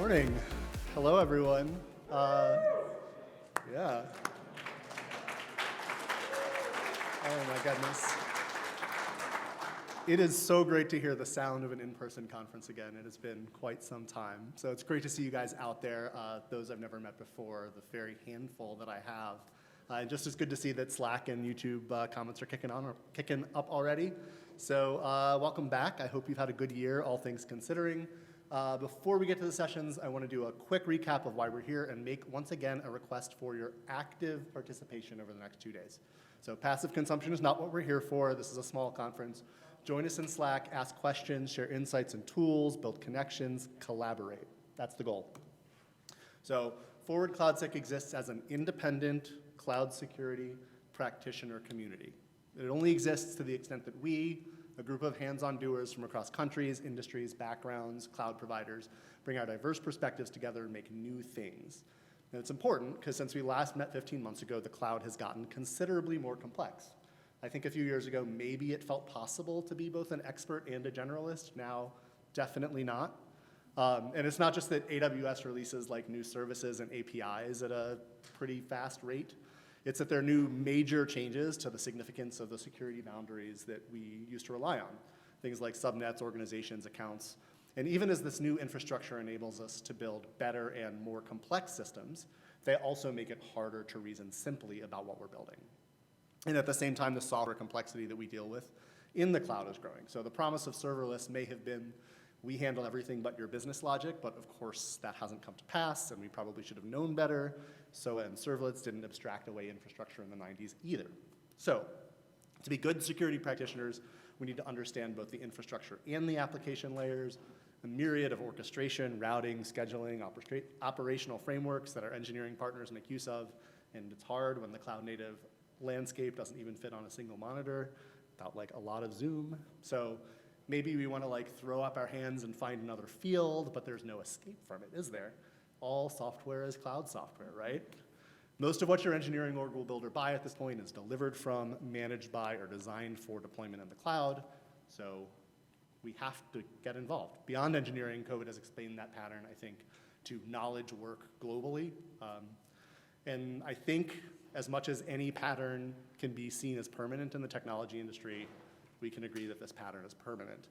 morning. Hello, everyone. Yeah. Oh my goodness. It is so great to hear the sound of an in-person conference again. It has been quite some time. So it's great to see you guys out there, those I've never met before, the very handful that I have. And just as good to see that Slack and YouTube comments are kicking up already. So welcome back. I hope you've had a good year, all things considering. Before we get to the sessions, I want to do a quick recap of why we're here and make, once again, a request for your active participation over the next 2 days. So passive consumption is not what we're here for. This is a small conference. Join us in Slack, ask questions, share insights and tools, build connections, collaborate. That's the goal. So Forward cloudsec exists as an independent cloud security practitioner community. It only exists to the extent that we, a group of hands-on doers from across countries, industries, backgrounds, cloud providers, bring our diverse perspectives together and make new things. And it's important because since we last met 15 months ago, the cloud has gotten considerably more complex. I think a few years ago, maybe it felt possible to be both an expert and a generalist. Now, definitely not. And it's not just that AWS releases like new services and APIs at a pretty fast rate. It's that there are new major changes to the significance of the security boundaries that we used to rely on. Things like subnets, organizations, accounts. And even as this new infrastructure enables us to build better and more complex systems, they also make it harder to reason simply about what we're building. And at the same time, the software complexity that we deal with in the cloud is growing. So the promise of serverless may have been, we handle everything but your business logic, but of course that hasn't come to pass, and we probably should have known better. So, and servlets didn't abstract away infrastructure in the 90s either. So, to be good security practitioners, we need to understand both the infrastructure and the application layers, a myriad of orchestration, routing, scheduling, operational frameworks that our engineering partners make use of, and it's hard when the cloud native landscape doesn't even fit on a single monitor without like a lot of zoom. So maybe we want to like throw up our hands and find another field, but there's no escape from it, is there? All software is cloud software, right? Most of what your engineering org will build or buy at this point is delivered from, managed by, or designed for deployment in the cloud. So we have to get involved. Beyond engineering, COVID has explained that pattern, I think, to knowledge work globally. And I think as much as any pattern can be seen as permanent in the technology industry, we can agree that this pattern is permanent.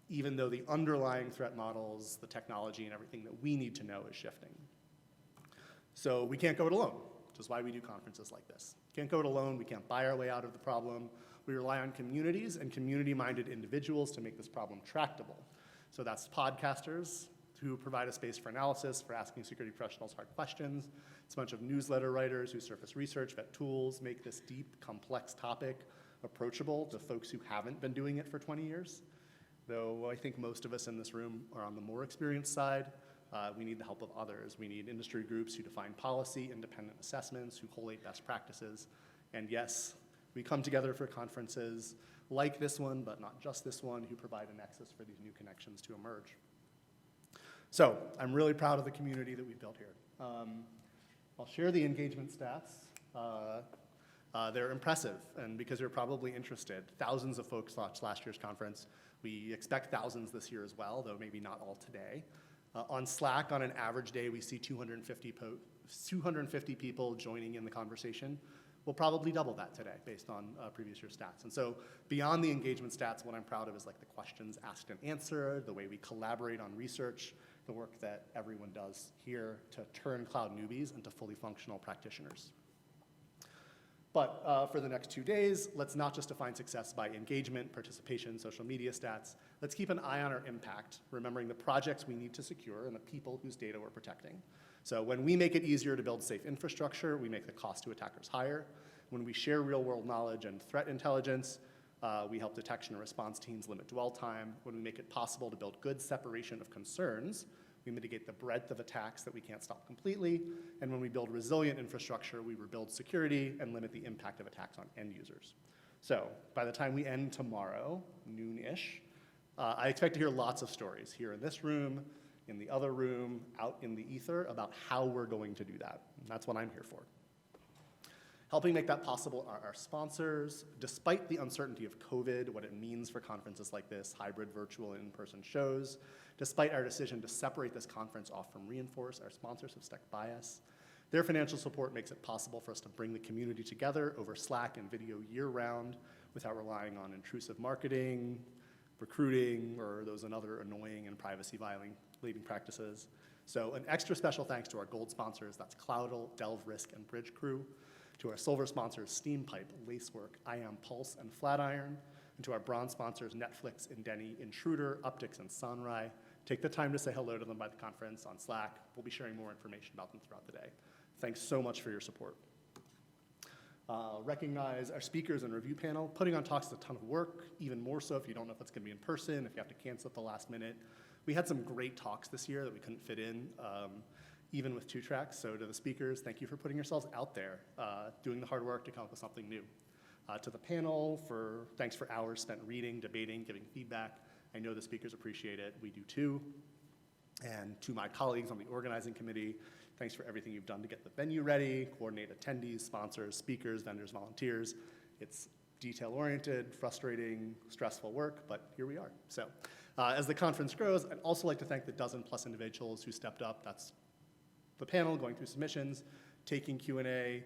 Even though the underlying threat models, the technology, and everything that we need to know is shifting. So we can't go it alone, which is why we do conferences like this. Can't go it alone, we can't buy our way out of the problem. We rely on communities and community-minded individuals to make this problem tractable. So that's podcasters who provide a space for analysis, for asking security professionals hard questions. It's a bunch of newsletter writers who surface research, vet tools, make this deep, complex topic approachable to folks who haven't been doing it for 20 years. Though I think most of us in this room are on the more experienced side. We need the help of others. We need industry groups who define policy, independent assessments, who collate best practices. And yes, we come together for conferences like this one, but not just this one, who provide a nexus for these new connections to emerge. So I'm really proud of the community that we've built here. I'll share the engagement stats. They're impressive, and because you're probably interested, thousands of folks watched last year's conference. We expect thousands this year as well, though maybe not all today. On Slack, on an average day, we see 250 people joining in the conversation. We'll probably double that today based on previous year's stats. And so beyond the engagement stats, what I'm proud of is like the questions asked and answered, the way we collaborate on research, the work that everyone does here to turn cloud newbies into fully functional practitioners. But for the next 2 days, let's not just define success by engagement, participation, social media stats. Let's keep an eye on our impact, remembering the projects we need to secure and the people whose data we're protecting. So when we make it easier to build safe infrastructure, we make the cost to attackers higher. When we share real-world knowledge and threat intelligence, we help detection and response teams limit dwell time. When we make it possible to build good separation of concerns, we mitigate the breadth of attacks that we can't stop completely. And when we build resilient infrastructure, we rebuild security and limit the impact of attacks on end users. So by the time we end tomorrow, noon-ish, I expect to hear lots of stories here in this room, in the other room, out in the ether about how we're going to do that. And that's what I'm here for. Helping make that possible are our sponsors. Despite the uncertainty of COVID, what it means for conferences like this, hybrid, virtual, and in-person shows, despite our decision to separate this conference off from Reinforce, our sponsors have stuck by us. Their financial support makes it possible for us to bring the community together over Slack and video year-round without relying on intrusive marketing, recruiting, or those and other annoying and privacy-violating practices. So an extra special thanks to our gold sponsors, that's Cloudl, Delve Risk, and Bridge Crew, to our silver sponsors, Steampipe, Lacework, IAM Pulse, and Flatiron, and to our bronze sponsors, Netflix, Indeni, Intruder, Uptix, and Sunrai. Take the time to say hello to them by the conference on Slack. We'll be sharing more information about them throughout the day. Thanks so much for your support. Recognize our speakers and review panel. Putting on talks is a ton of work, even more so if you don't know if it's gonna be in person, if you have to cancel at the last minute. We had some great talks this year that we couldn't fit in, even with 2 tracks. So to the speakers, thank you for putting yourselves out there, doing the hard work to come up with something new. To the panel, thanks for hours spent reading, debating, giving feedback. I know the speakers appreciate it, we do too. And to my colleagues on the organizing committee, thanks for everything you've done to get the venue ready, coordinate attendees, sponsors, speakers, vendors, volunteers. It's detail-oriented, frustrating, stressful work, but here we are. So as the conference grows, I'd also like to thank the dozen-plus individuals who stepped up. That's the panel going through submissions, taking Q&A,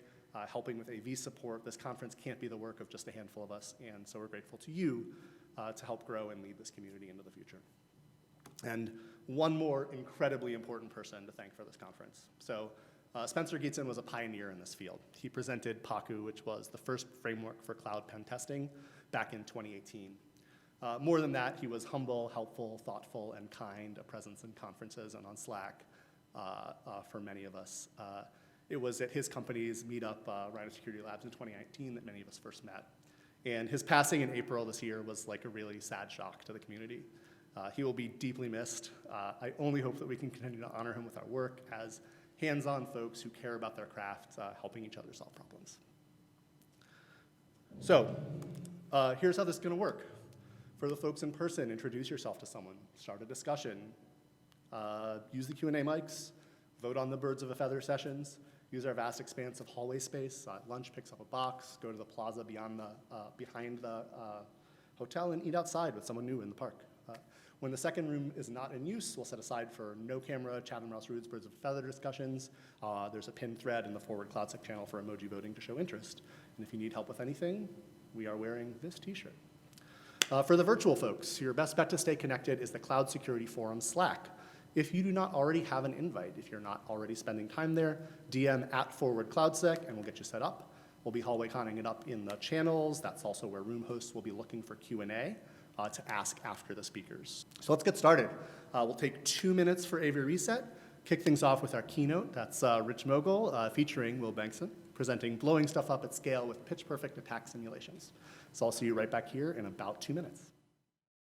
helping with AV support. This conference can't be the work of just a handful of us, and so we're grateful to you to help grow and lead this community into the future. And one more incredibly important person to thank for this conference. So Spencer Geetson was a pioneer in this field. He presented PACU, which was the first framework for cloud pen testing, back in 2018. More than that, he was humble, helpful, thoughtful, and kind, a presence in conferences and on Slack for many of us. It was at his company's meetup, Rhino Security Labs in 2019, that many of us first met. And his passing in April this year was like a really sad shock to the community. He will be deeply missed. I only hope that we can continue to honor him with our work as hands-on folks who care about their craft, helping each other solve problems. So here's how this is gonna work. For the folks in person, introduce yourself to someone, start a discussion, use the Q&A mics, vote on the Birds of a Feather sessions, use our vast expanse of hallway space. At lunch, picks up a box, go to the plaza behind the hotel and eat outside with someone new in the park. When the second room is not in use, we'll set aside for no camera, Chatham Rouse Roots, Birds of a Feather discussions. There's a pinned thread in the forward cloudsec channel for emoji voting to show interest. And if you need help with anything, we are wearing this t-shirt. For the virtual folks, your best bet to stay connected is the Cloud Security Forum Slack. If you do not already have an invite, if you're not already spending time there, DM @forwardcloudsec and we'll get you set up. We'll be hallway conning it up in the channels. That's also where room hosts will be looking for Q&A to ask after the speakers. So let's get started. We'll take 2 minutes for AV Reset, kick things off with our keynote. That's Rich Mogul featuring Will Bankson, presenting Blowing Stuff Up at Scale with pitch-perfect attack simulations. So I'll see you right back here in about 2 minutes.